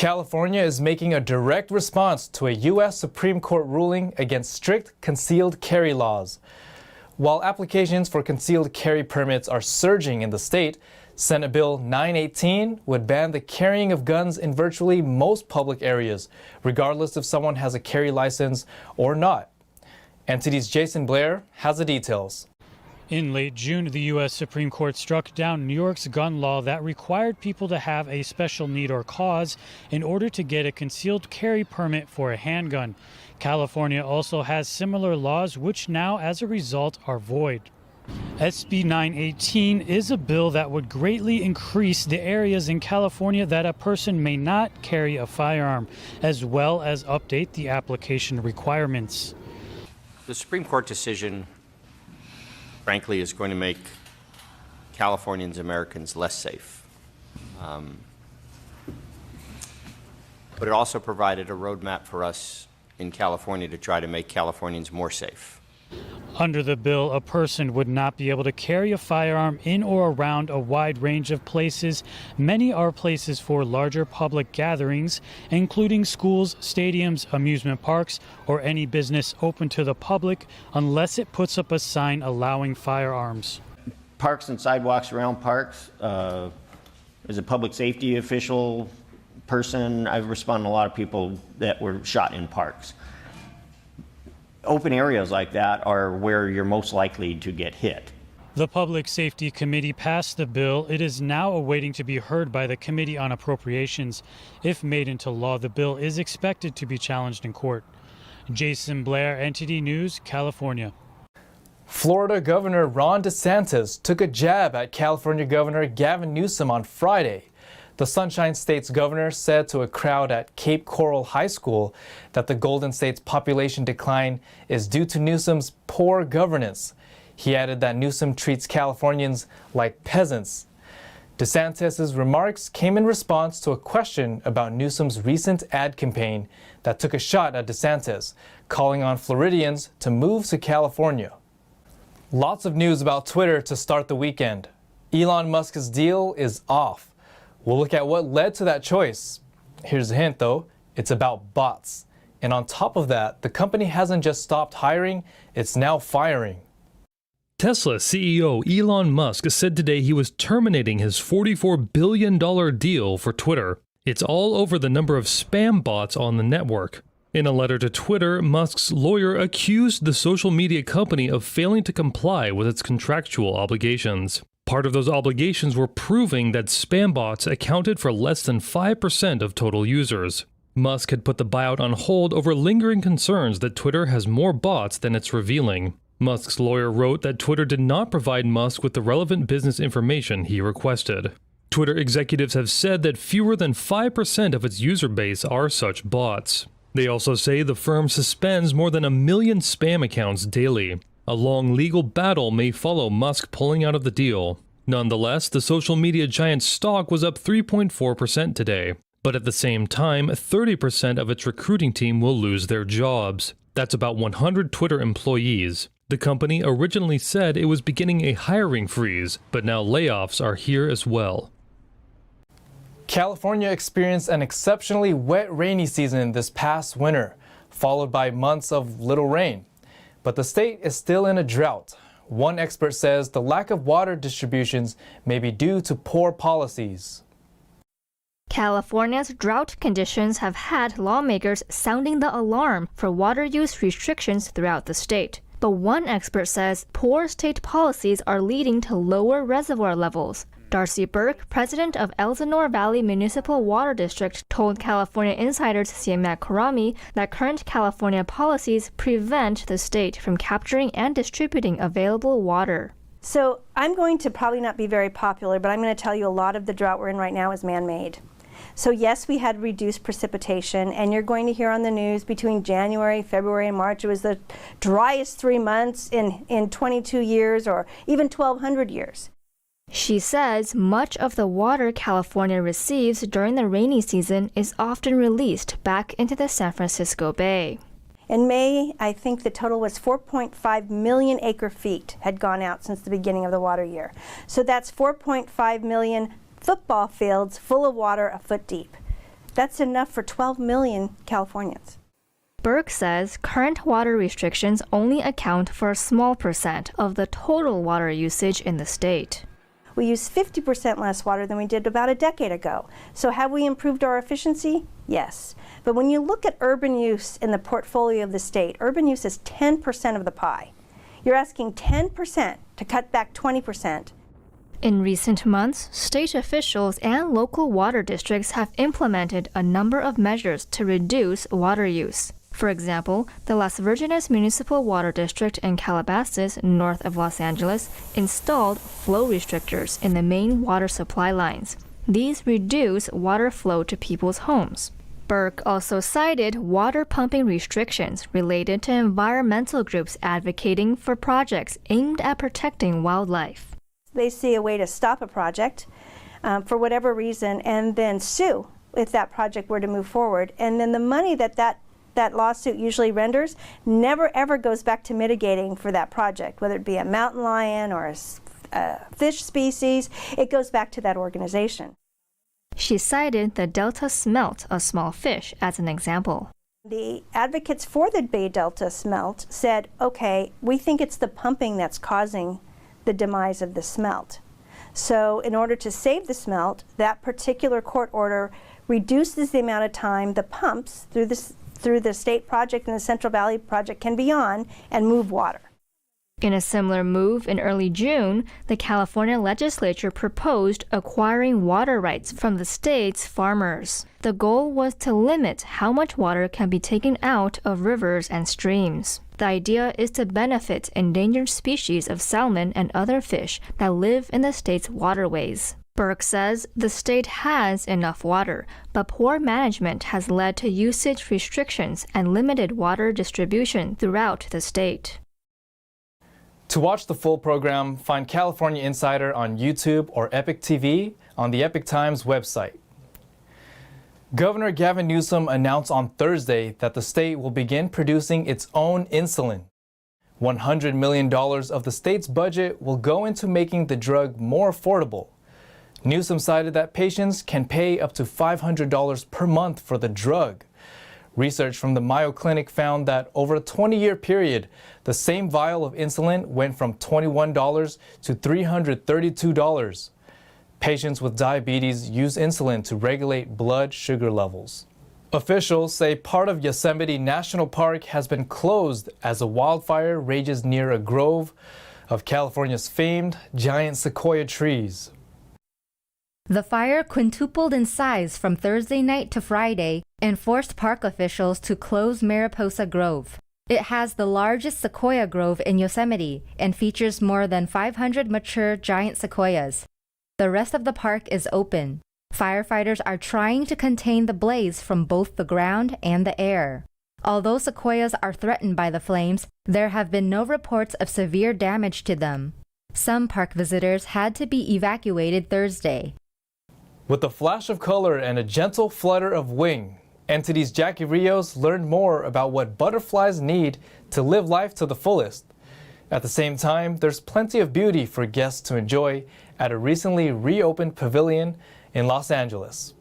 California is making a direct response to a U.S. Supreme Court ruling against strict concealed carry laws. While applications for concealed carry permits are surging in the state, Senate Bill 918 would ban the carrying of guns in virtually most public areas, regardless if someone has a carry license or not. NTD's Jason Blair has the details. In late June, the U.S. Supreme Court struck down New York's gun law that required people to have a special need or cause in order to get a concealed carry permit for a handgun. California also has similar laws, which now, as a result, are void. SB 918 is a bill that would greatly increase the areas in California that a person may not carry a firearm, as well as update the application requirements. The Supreme Court decision, frankly, is going to make Californians, Americans less safe. But it also provided a roadmap for us in California to try to make Californians more safe. Under the bill, a person would not be able to carry a firearm in or around a wide range of places. Many are places for larger public gatherings, including schools, stadiums, amusement parks, or any business open to the public, unless it puts up a sign allowing firearms. Parks and sidewalks around parks. As a public safety official person, I've responded to a lot of people that were shot in parks. Open areas like that are where you're most likely to get hit. The Public Safety Committee passed the bill. It is now awaiting to be heard by the Committee on Appropriations. If made into law, the bill is expected to be challenged in court. Jason Blair, NTD News, California. Florida Governor Ron DeSantis took a jab at California Governor Gavin Newsom on Friday. The Sunshine State's governor said to a crowd at Cape Coral High School that the Golden State's population decline is due to Newsom's poor governance. He added that Newsom treats Californians like peasants. DeSantis' remarks came in response to a question about Newsom's recent ad campaign that took a shot at DeSantis, calling on Floridians to move to California. Lots of news about Twitter to start the weekend. Elon Musk's deal is off. We'll look at what led to that choice. Here's a hint though, it's about bots. And on top of that, the company hasn't just stopped hiring, it's now firing. Tesla CEO Elon Musk said today he was terminating his $44 billion deal for Twitter. It's all over the number of spam bots on the network. In a letter to Twitter, Musk's lawyer accused the social media company of failing to comply with its contractual obligations. Part of those obligations were proving that spam bots accounted for less than 5% of total users. Musk had put the buyout on hold over lingering concerns that Twitter has more bots than it's revealing. Musk's lawyer wrote that Twitter did not provide Musk with the relevant business information he requested. Twitter executives have said that fewer than 5% of its user base are such bots. They also say the firm suspends more than 1 million spam accounts daily. A long legal battle may follow Musk pulling out of the deal. Nonetheless, the social media giant's stock was up 3.4% today. But at the same time, 30% of its recruiting team will lose their jobs. That's about 100 Twitter employees. The company originally said it was beginning a hiring freeze, but now layoffs are here as well. California experienced an exceptionally wet, rainy season this past winter, followed by months of little rain. But the state is still in a drought. One expert says the lack of water distributions may be due to poor policies. California's drought conditions have had lawmakers sounding the alarm for water use restrictions throughout the state. But one expert says poor state policies are leading to lower reservoir levels. Darcy Burke, president of Elsinore Valley Municipal Water District, told California Insider's Siamak Karami that current California policies prevent the state from capturing and distributing available water. So I'm going to probably not be very popular, but I'm going to tell you a lot of the drought we're in right now is man-made. So yes, we had reduced precipitation, and you're going to hear on the news between January, February, and March, it was the driest 3 months in 22 years or even 1,200 years. She says much of the water California receives during the rainy season is often released back into the San Francisco Bay. In May, I think the total was 4.5 million acre feet had gone out since the beginning of the water year. So that's 4.5 million football fields full of water a foot deep. That's enough for 12 million Californians. Burke says current water restrictions only account for a small percent of the total water usage in the state. We use 50% less water than we did about a decade ago. So have we improved our efficiency? Yes. But when you look at urban use in the portfolio of the state, urban use is 10% of the pie. You're asking 10% to cut back 20%. In recent months, state officials and local water districts have implemented a number of measures to reduce water use. For example, the Las Virgenes Municipal Water District in Calabasas, north of Los Angeles, installed flow restrictors in the main water supply lines. These reduce water flow to people's homes. Burke also cited water pumping restrictions related to environmental groups advocating for projects aimed at protecting wildlife. They see a way to stop a project for whatever reason and then sue if that project were to move forward. And then the money that lawsuit usually renders never ever goes back to mitigating for that project, whether it be a mountain lion or a fish species, it goes back to that organization. She cited the Delta smelt, a small fish, as an example. The advocates for the Bay Delta smelt said, okay, we think it's the pumping that's causing the demise of the smelt. So in order to save the smelt, that particular court order reduces the amount of time the pumps through the state project and the Central Valley project can be on and move water. In a similar move, in early June, the California legislature proposed acquiring water rights from the state's farmers. The goal was to limit how much water can be taken out of rivers and streams. The idea is to benefit endangered species of salmon and other fish that live in the state's waterways. Burke says the state has enough water, but poor management has led to usage restrictions and limited water distribution throughout the state. To watch the full program, find California Insider on YouTube or Epic TV on the Epic Times website. Governor Gavin Newsom announced on Thursday that the state will begin producing its own insulin. $100 million of the state's budget will go into making the drug more affordable. Newsom cited that patients can pay up to $500 per month for the drug. Research from the Mayo Clinic found that over a 20-year period, the same vial of insulin went from $21 to $332. Patients with diabetes use insulin to regulate blood sugar levels. Officials say part of Yosemite National Park has been closed as a wildfire rages near a grove of California's famed giant sequoia trees. The fire quintupled in size from Thursday night to Friday and forced park officials to close Mariposa Grove. It has the largest sequoia grove in Yosemite and features more than 500 mature giant sequoias. The rest of the park is open. Firefighters are trying to contain the blaze from both the ground and the air. Although sequoias are threatened by the flames, there have been no reports of severe damage to them. Some park visitors had to be evacuated Thursday. With a flash of color and a gentle flutter of wing, NTD's Jackie Rios learned more about what butterflies need to live life to the fullest. At the same time, there's plenty of beauty for guests to enjoy at a recently reopened pavilion in Los Angeles.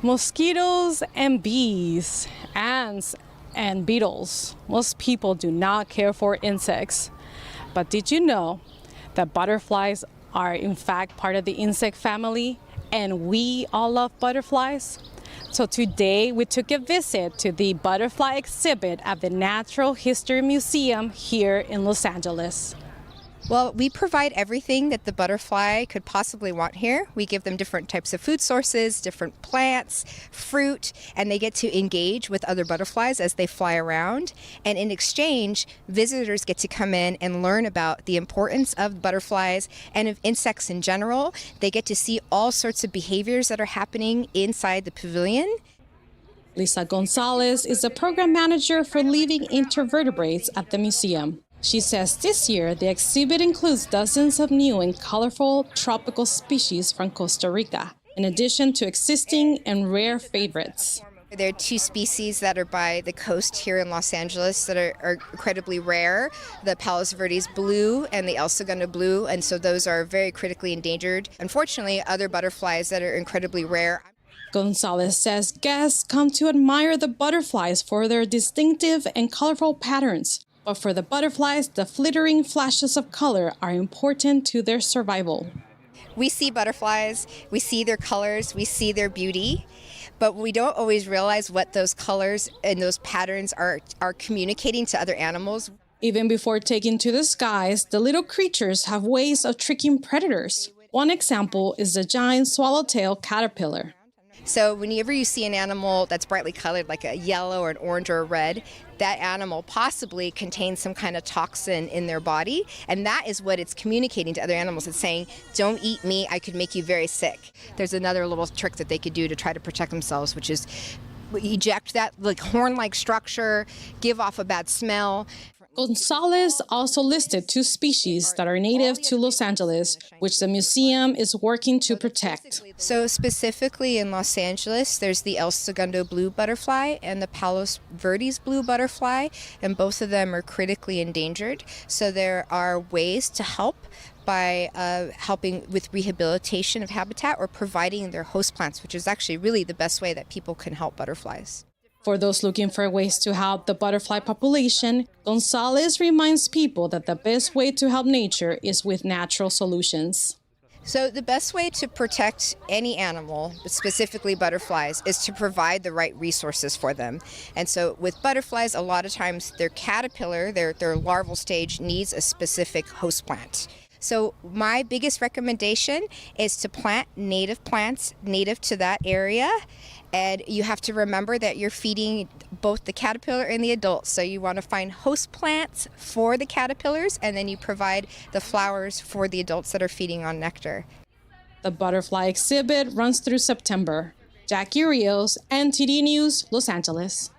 Mosquitoes and bees, ants and beetles. Most people do not care for insects. But did you know that butterflies are in fact part of the insect family, and we all love butterflies? So today we took a visit to the butterfly exhibit at the Natural History Museum here in Los Angeles. Well, we provide everything that the butterfly could possibly want here. We give them different types of food sources, different plants, fruit, and they get to engage with other butterflies as they fly around. And in exchange, visitors get to come in and learn about the importance of butterflies and of insects in general. They get to see all sorts of behaviors that are happening inside the pavilion. Lisa Gonzalez is the program manager for living intervertebrates at the museum. She says this year the exhibit includes dozens of new and colorful tropical species from Costa Rica, in addition to existing and rare favorites. There are two species that are by the coast here in Los Angeles that are incredibly rare, the Palos Verdes blue and the El Segundo blue, and so those are very critically endangered. Unfortunately, other butterflies that are incredibly rare. Gonzalez says guests come to admire the butterflies for their distinctive and colorful patterns. But for the butterflies, the flittering flashes of color are important to their survival. We see butterflies, we see their colors, we see their beauty, but we don't always realize what those colors and those patterns are communicating to other animals. Even before taking to the skies, the little creatures have ways of tricking predators. One example is the giant swallowtail caterpillar. So whenever you see an animal that's brightly colored, like a yellow or an orange or a red, that animal possibly contains some kind of toxin in their body, and that is what it's communicating to other animals. It's saying, don't eat me, I could make you very sick. There's another little trick that they could do to try to protect themselves, which is eject that like horn-like structure, give off a bad smell. Gonzalez also listed 2 species that are native to Los Angeles, which the museum is working to protect. So specifically in Los Angeles, there's the El Segundo blue butterfly and the Palos Verdes blue butterfly, and both of them are critically endangered. So there are ways to help by helping with rehabilitation of habitat or providing their host plants, which is actually really the best way that people can help butterflies. For those looking for ways to help the butterfly population, Gonzalez reminds people that the best way to help nature is with natural solutions. So the best way to protect any animal, but specifically butterflies, is to provide the right resources for them. And so with butterflies, a lot of times their caterpillar, their larval stage, needs a specific host plant. So my biggest recommendation is to plant native plants native to that area. And you have to remember that you're feeding both the caterpillar and the adult. So you want to find host plants for the caterpillars, and then you provide the flowers for the adults that are feeding on nectar. The butterfly exhibit runs through September. Jackie Rios, NTD News, Los Angeles.